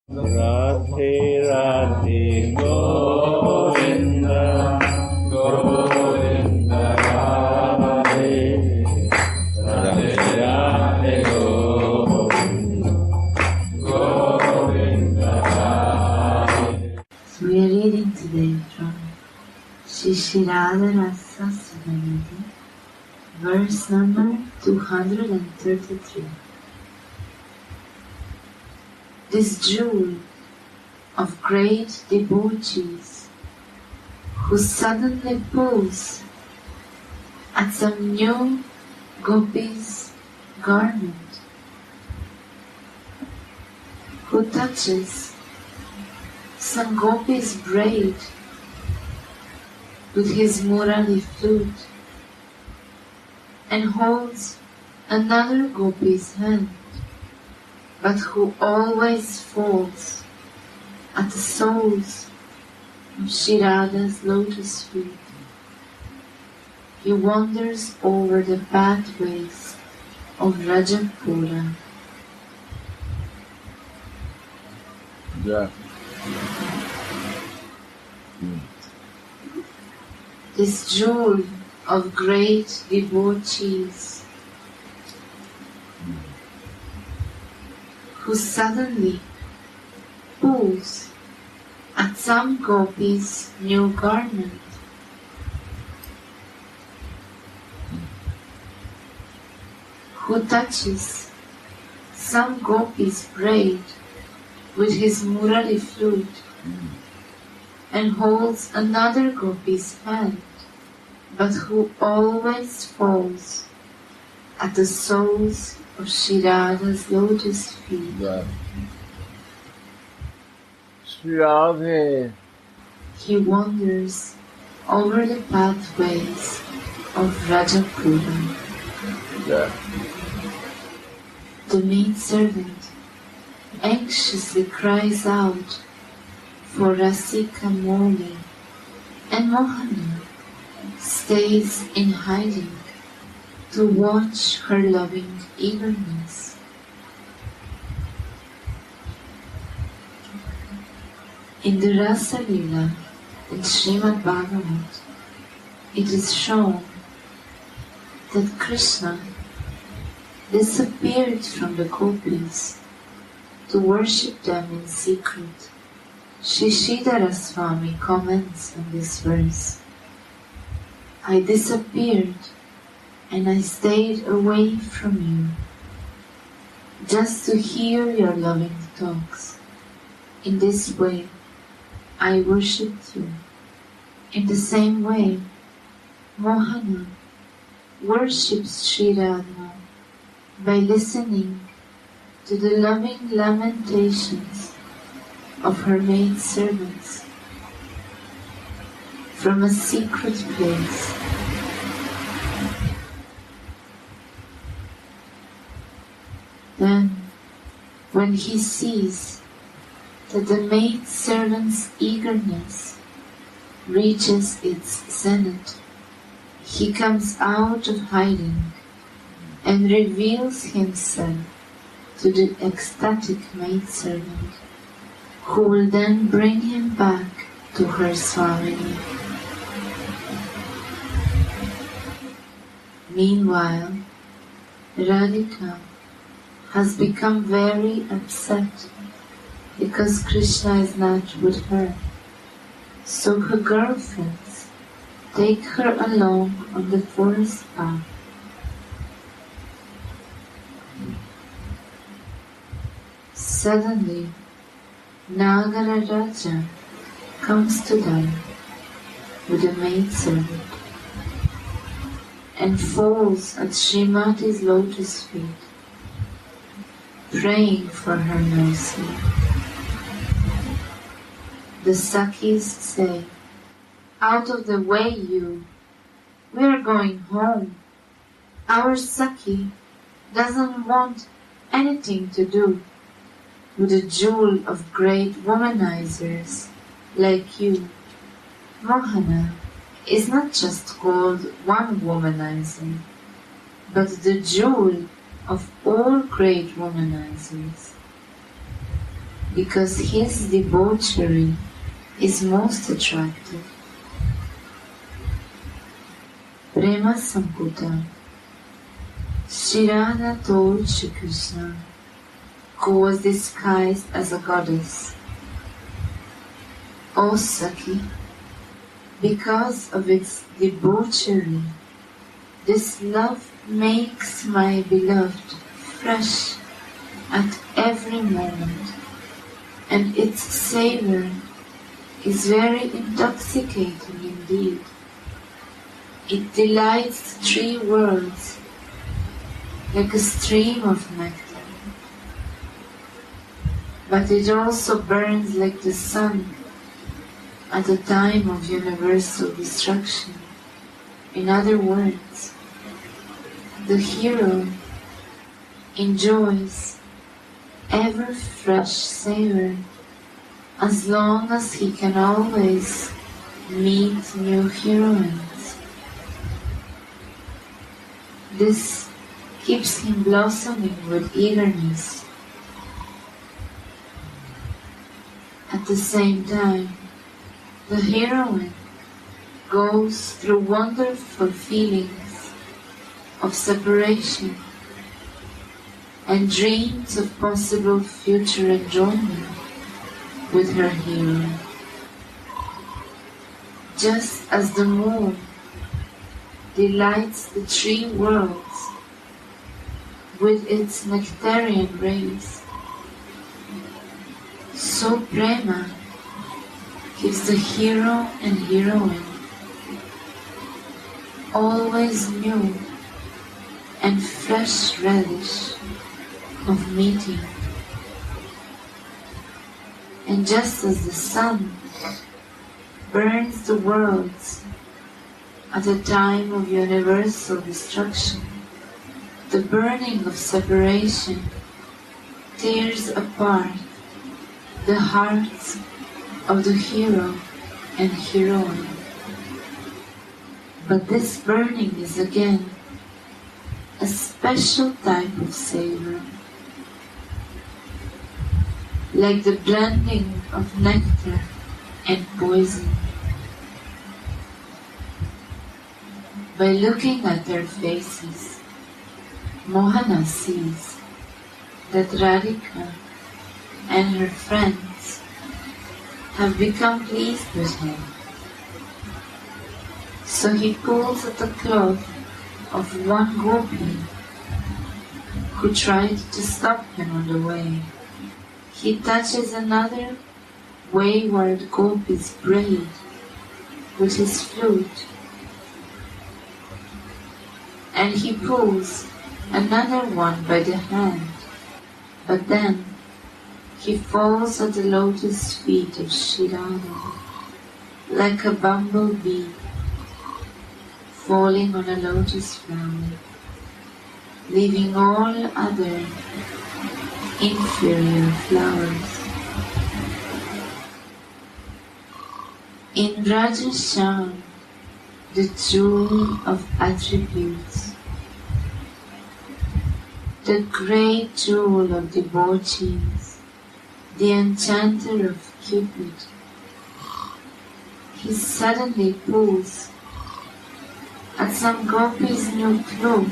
Radhe Radhe Govinda Govinda Radhe Radhe Radhe Govinda Govinda Radhe. So we are reading today from Radha, Rasa, Sudhanidhi, verse number 233. This jewel of great debauchees, who suddenly pulls at some new gopi's garment, who touches some gopi's braid with his murali flute, and holds another gopi's hand, but who always falls at the soles of Sri Radha's lotus feet. He wanders over the pathways of Rajapura. Yeah. This jewel of great debauchees, who suddenly pulls at some gopi's new garment, who touches some gopi's braid with his murali flute, and holds another gopi's hand, but who always falls at the soles of Sri Radha's lotus feet. Yeah. Sri Radha. He wanders over the pathways of Rajapura. Yeah. The maidservant anxiously cries out for Rasika Moli, and Mohana stays in hiding to watch her loving eagerness. In the Rasa Lila in Srimad Bhagavatam, it is shown that Krishna disappeared from the gopis to worship them in secret. Shri Sridhara Swami comments on this verse. I disappeared and I stayed away from you, just to hear your loving talks. In this way, I worshipped you. In the same way, Mohana worships Sri Radha by listening to the loving lamentations of her maidservants from a secret place. Then, when he sees that the maidservant's eagerness reaches its zenith, he comes out of hiding and reveals himself to the ecstatic maidservant, who will then bring him back to her Swamini. Meanwhile, Radhika has become very upset because Krishna is not with her, so her girlfriends take her along on the forest path. Suddenly, Nagara Raja comes to them with a maidservant and falls at Srimati's lotus feet, praying for her mercy. The Sakhis say, out of the way you, we are going home. Our Sakhi doesn't want anything to do with a jewel of great womanizers like you. Mohana is not just called one womanizer, but the jewel of all great womanizers. because his debauchery is most attractive. Prema Samputa. Sri Radha told Shri Krishna, who was disguised as a goddess, O Sakhi, because of its debauchery, this love makes my beloved fresh at every moment, and its savor is very intoxicating indeed. It delights the three worlds like a stream of nectar. But it also burns like the sun at a time of universal destruction. In other words, the hero enjoys ever fresh savor as long as he can always meet new heroines. This keeps him blossoming with eagerness. At the same time, the heroine goes through wonderful feelings of separation and dreams of possible future enjoyment with her hero. Just as the moon delights the three worlds with its nectarian rays, so Prema gives the hero and heroine always new and fresh relish of meeting. And just as the sun burns the worlds at a time of universal destruction, the burning of separation tears apart the hearts of the hero and heroine. But this burning is again a special type of savor, like the blending of nectar and poison. By looking at their faces, Mohana sees that Radhika and her friends have become pleased with him. So he pulls at the cloth of one gopi who tried to stop him on the way. He touches another wayward gopi's braid with his flute, and he pulls another one by the hand, but then he falls at the lotus feet of Sri Radha like a bumblebee falling on a lotus flower, leaving all other inferior flowers. In Rajasham, the jewel of attributes, the great jewel of debauchees, the enchanter of Cupid, he suddenly pulls at some gopi's new cloth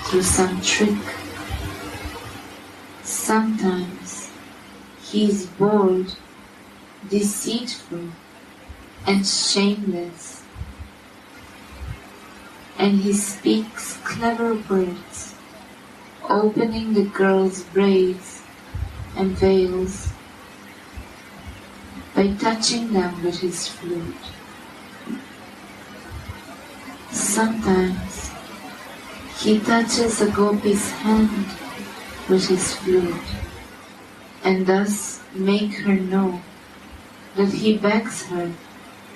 through some trick. Sometimes he is bold, deceitful, and shameless, and he speaks clever words, opening the girl's braids and veils by touching them with his flute. Sometimes he touches a gopi's hand with his flute, and thus make her know that he begs her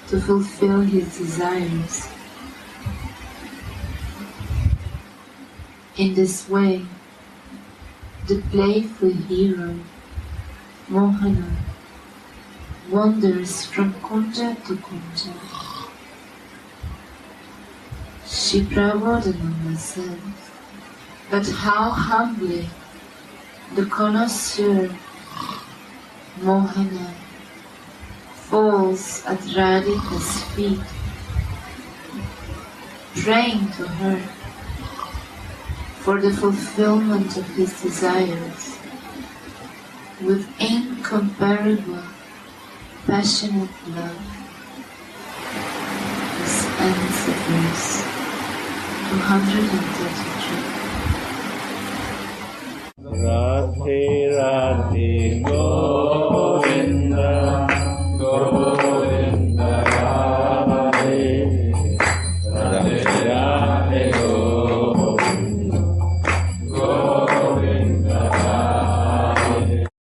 to fulfill his desires. In this way, the playful hero, Mohana, wanders from kunja to kunja. She Prabodhananda said, but how humbly the connoisseur Mohana falls at Radhika's feet, praying to her for the fulfillment of his desires with incomparable, passionate love. This ends the verse 233. Radhe